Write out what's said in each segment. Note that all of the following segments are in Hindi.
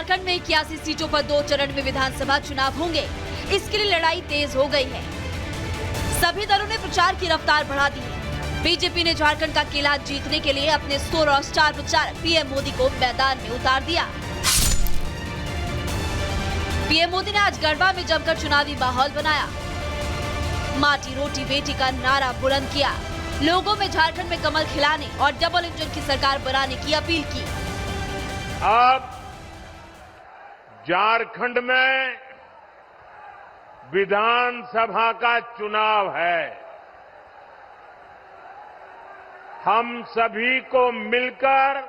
झारखंड में 81 सीटों पर 2 चरण में विधानसभा चुनाव होंगे। इसके लिए लड़ाई तेज हो गई है। सभी दलों ने प्रचार की रफ्तार बढ़ा दी है। बीजेपी ने झारखंड का किला जीतने के लिए अपने स्टार और स्टार प्रचारक पीएम मोदी को मैदान में उतार दिया। पीएम मोदी ने आज गढ़वा में जमकर चुनावी माहौल बनाया। माटी रोटी बेटी का नारा बुलंद किया। लोगों में झारखंड में कमल खिलाने और डबल इंजन की सरकार बनाने की अपील की। अब झारखंड में विधानसभा का चुनाव है। हम सभी को मिलकर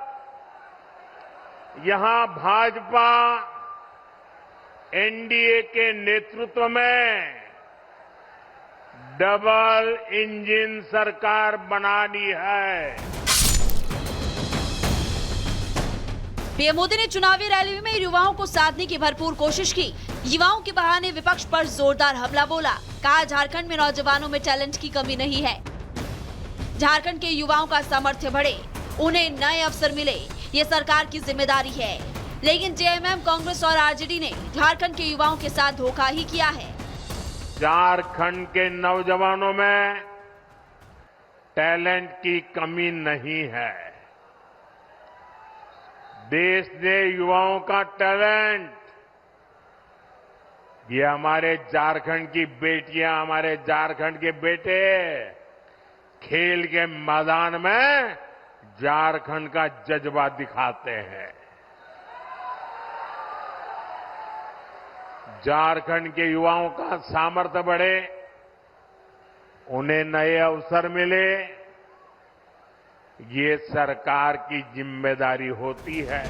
यहां भाजपा एनडीए के नेतृत्व में डबल इंजन सरकार बनानी है। पीएम मोदी ने चुनावी रैली में युवाओं को साधने की भरपूर कोशिश की। युवाओं के बहाने विपक्ष पर जोरदार हमला बोला। कहा झारखंड में नौजवानों में टैलेंट की कमी नहीं है। झारखंड के युवाओं का सामर्थ्य बढ़े, उन्हें नए अवसर मिले, ये सरकार की जिम्मेदारी है। लेकिन जेएमएम, कांग्रेस और आरजेडी ने झारखंड के युवाओं के साथ धोखा ही किया है। झारखंड के नौजवानों में टैलेंट की कमी नहीं है। देश ने युवाओं का टैलेंट, ये हमारे झारखंड की बेटियां, हमारे झारखंड के बेटे खेल के मैदान में झारखंड का जज्बा दिखाते हैं। झारखंड के युवाओं का सामर्थ्य बढ़े, उन्हें नए अवसर मिले, ये सरकार की जिम्मेदारी होती है।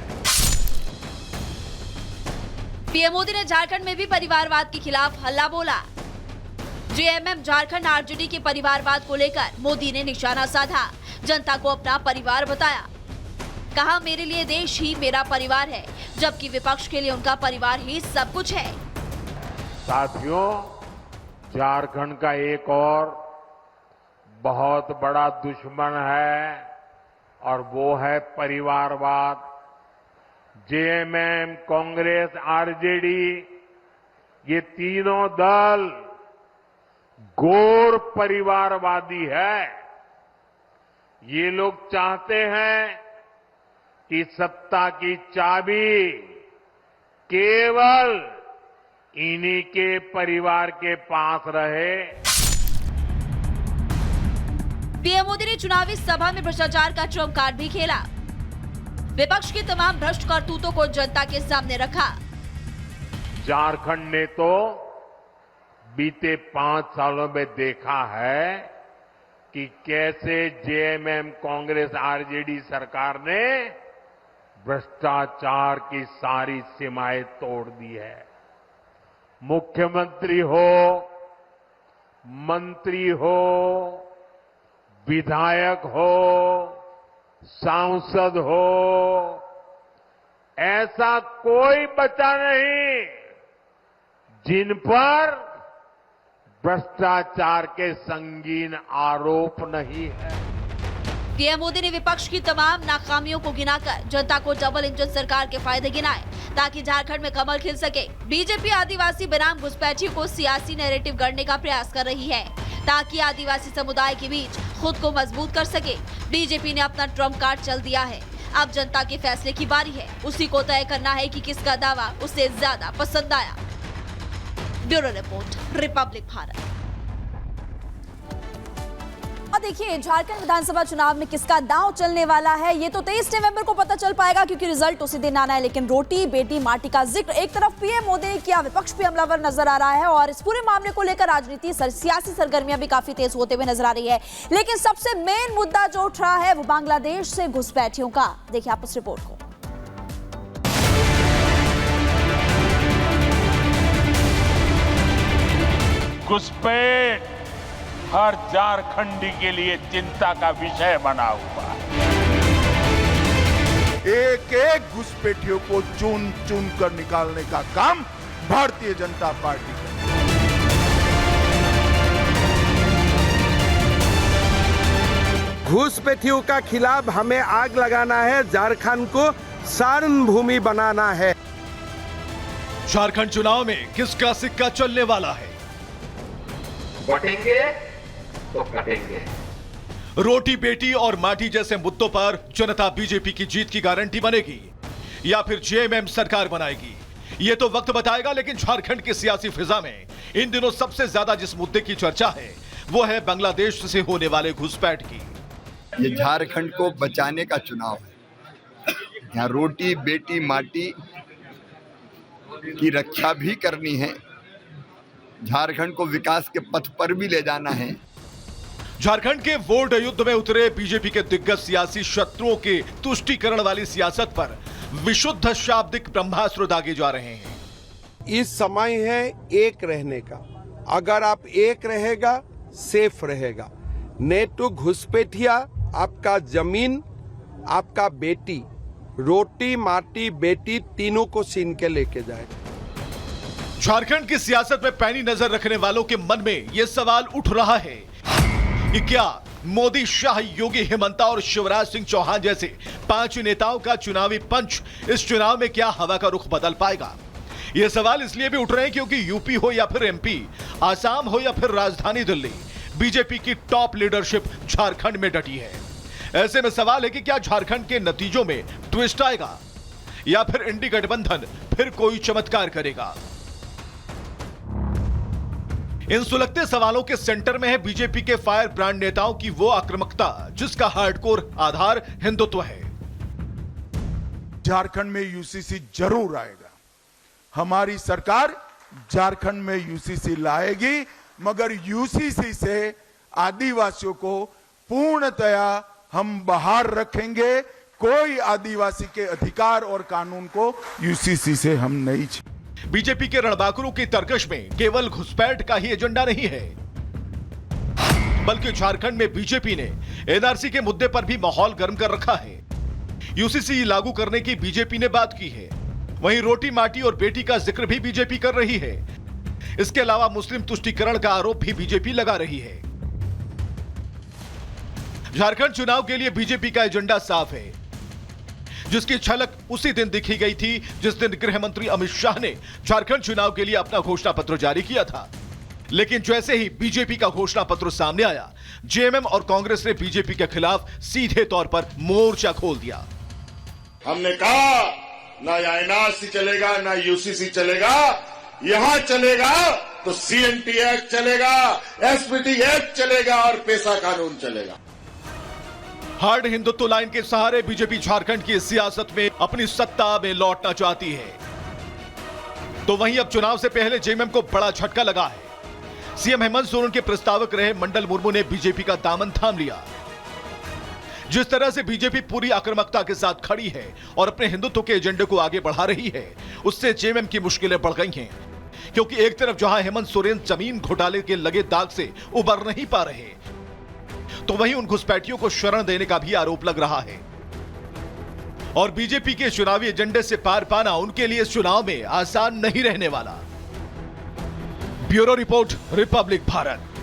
पीएम मोदी ने झारखंड में भी परिवारवाद के खिलाफ हल्ला बोला। जेएमएम, झारखंड आरजेडी के परिवारवाद को लेकर मोदी ने निशाना साधा। जनता को अपना परिवार बताया। कहा, मेरे लिए देश ही मेरा परिवार है, जबकि विपक्ष के लिए उनका परिवार ही सब कुछ है। साथियों, झारखंड का एक और बहुत बड़ा दुश्मन है और वो है परिवारवाद। जेएमएम, कांग्रेस, आरजेडी, ये तीनों दल घोर परिवारवादी है। ये लोग चाहते हैं कि सत्ता की चाबी केवल इन्हीं के परिवार के पास रहे। पीएम मोदी ने चुनावी सभा में भ्रष्टाचार का ट्रम्प कार्ड भी खेला। विपक्ष की तमाम भ्रष्ट करतूतों को जनता के सामने रखा। झारखंड ने तो बीते 5 सालों में देखा है कि कैसे जेएमएम, कांग्रेस, आरजेडी सरकार ने भ्रष्टाचार की सारी सीमाएं तोड़ दी है। मुख्यमंत्री हो, मंत्री हो, विधायक हो, सांसद हो, ऐसा कोई बचा नहीं जिन पर भ्रष्टाचार के संगीन आरोप नहीं है। पीएम मोदी ने विपक्ष की तमाम नाकामियों को गिनाकर जनता को डबल इंजन सरकार के फायदे गिनाए, ताकि झारखंड में कमल खिल सके। बीजेपी आदिवासी बनाम घुसपैठियों को सियासी नैरेटिव गढ़ने का प्रयास कर रही है, ताकि आदिवासी समुदाय के बीच खुद को मजबूत कर सके। बीजेपी ने अपना ट्रम्प कार्ड चल दिया है। अब जनता के फैसले की बारी है। उसी को तय करना है कि किसका दावा उसे ज्यादा पसंद आया। Bureau report, Republic Bharat. और देखिए, झारखंड विधानसभा चुनाव में किसका दांव चलने वाला है, ये तो 23 नवंबर को पता चल पाएगा, क्योंकि रिजल्ट उसी दिन आना है। लेकिन रोटी बेटी माटी का जिक्र एक तरफ पीएम मोदी किया, विपक्ष भी हमलावर नजर आ रहा है और इस पूरे मामले को लेकर राजनीति, सियासी सरगर्मियां भी काफी तेज होते हुए नजर आ रही है। लेकिन सबसे मेन मुद्दा जो उठ रहा है वो बांग्लादेश से घुसपैठियों का। देखिए आप उस रिपोर्ट को। घुसपैठ हर झारखंडी के लिए चिंता का विषय बना हुआ है। एक एक घुसपैठियों को चुन चुन कर निकालने का काम भारतीय जनता पार्टी का। घुसपैठियों का खिलाफ हमें आग लगाना है, झारखंड को सारण भूमि बनाना है। झारखंड चुनाव में किसका सिक्का चलने वाला है? बटेंगे तो कटेंगे। रोटी बेटी और माटी जैसे मुद्दों पर जनता बीजेपी की जीत की गारंटी बनेगी या फिर जेएमएम सरकार बनाएगी, ये तो वक्त बताएगा। लेकिन झारखंड की सियासी फिजा में इन दिनों सबसे ज्यादा जिस मुद्दे की चर्चा है वो है बांग्लादेश से होने वाले घुसपैठ की। ये झारखंड को बचाने का चुनाव है। यहाँ रोटी बेटी माटी की रक्षा भी करनी है, झारखंड को विकास के पथ पर भी ले जाना है। झारखंड के वोट युद्ध में उतरे बीजेपी के दिग्गज सियासी शत्रुओं के तुष्टीकरण वाली सियासत पर विशुद्ध शाब्दिक ब्रह्मास्त्र दागे जा रहे हैं। इस समय है एक रहने का। अगर आप एक रहेगा सेफ रहेगा। नेटू घुसपैठिया आपका जमीन, आपका बेटी, रोटी माटी बेटी तीनों को छीन के लेके जाएगा। झारखंड की सियासत में पैनी नजर रखने वालों के मन में यह सवाल उठ रहा है कि क्या मोदी, शाह, योगी, हिमंता और शिवराज सिंह चौहान जैसे 5 नेताओं का चुनावी पंच इस चुनाव में क्या हवा का रुख बदल पाएगा? यह सवाल इसलिए भी उठ रहे हैं क्योंकि यूपी हो या फिर एमपी, आसाम हो या फिर राजधानी दिल्ली, बीजेपी की टॉप लीडरशिप झारखंड में डटी है। ऐसे में सवाल है कि क्या झारखंड के नतीजों में ट्विस्ट आएगा या फिर इंडी गठबंधन फिर कोई चमत्कार करेगा? इन सुलगते सवालों के सेंटर में है बीजेपी के फायर ब्रांड नेताओं की वो आक्रामकता जिसका हार्डकोर आधार हिंदुत्व है। झारखंड में यूसीसी जरूर आएगा। हमारी सरकार झारखंड में यूसीसी लाएगी, मगर यूसीसी से आदिवासियों को पूर्णतया हम बाहर रखेंगे। कोई आदिवासी के अधिकार और कानून को यूसीसी से हम नहीं छीनेंगे। बीजेपी के रणबांकुरों की तर्कश में केवल घुसपैठ का ही एजेंडा नहीं है, बल्कि झारखंड में बीजेपी ने एनआरसी के मुद्दे पर भी माहौल गर्म कर रखा है। यूसीसी लागू करने की बीजेपी ने बात की है, वहीं रोटी माटी और बेटी का जिक्र भी बीजेपी कर रही है। इसके अलावा मुस्लिम तुष्टीकरण का आरोप भी बीजेपी लगा रही है। झारखंड चुनाव के लिए बीजेपी का एजेंडा साफ है, जिसकी झलक उसी दिन दिखी गई थी जिस दिन गृह मंत्री अमित शाह ने झारखंड चुनाव के लिए अपना घोषणा पत्र जारी किया था। लेकिन जैसे ही बीजेपी का घोषणा पत्र सामने आया, जेएमएम और कांग्रेस ने बीजेपी के खिलाफ सीधे तौर पर मोर्चा खोल दिया। हमने कहा ना एनआरसी चलेगा ना यूसीसी चलेगा, यहां चलेगा तो सीएनटी एक्ट चलेगा, एसपीटी एक्ट चलेगा और पेशा कानून चलेगा। हार्ड हिंदुत्व लाइन के सहारे बीजेपी झारखंड की सियासत में अपनी सत्ता में लौटना चाहती है। तो वहीं अब चुनाव से पहले जेएमएम को बड़ा झटका लगा है। सीएम हेमंत सोरेन के प्रस्तावक रहे मंडल मुर्मू ने बीजेपी का दामन थाम लिया। जिस तरह से बीजेपी पूरी आक्रामकता के साथ खड़ी है और अपने हिंदुत्व के एजेंडे को आगे बढ़ा रही है, उससे जेएमएम की मुश्किलें बढ़ गई हैं। क्योंकि एक तरफ जहां हेमंत सोरेन जमीन घोटाले के लगे दाग से उबर नहीं पा रहे, तो वहीं उन घुसपैठियों को शरण देने का भी आरोप लग रहा है। और बीजेपी के चुनावी एजेंडे से पार पाना उनके लिए इस चुनाव में आसान नहीं रहने वाला। Bureau report, Republic Bharat.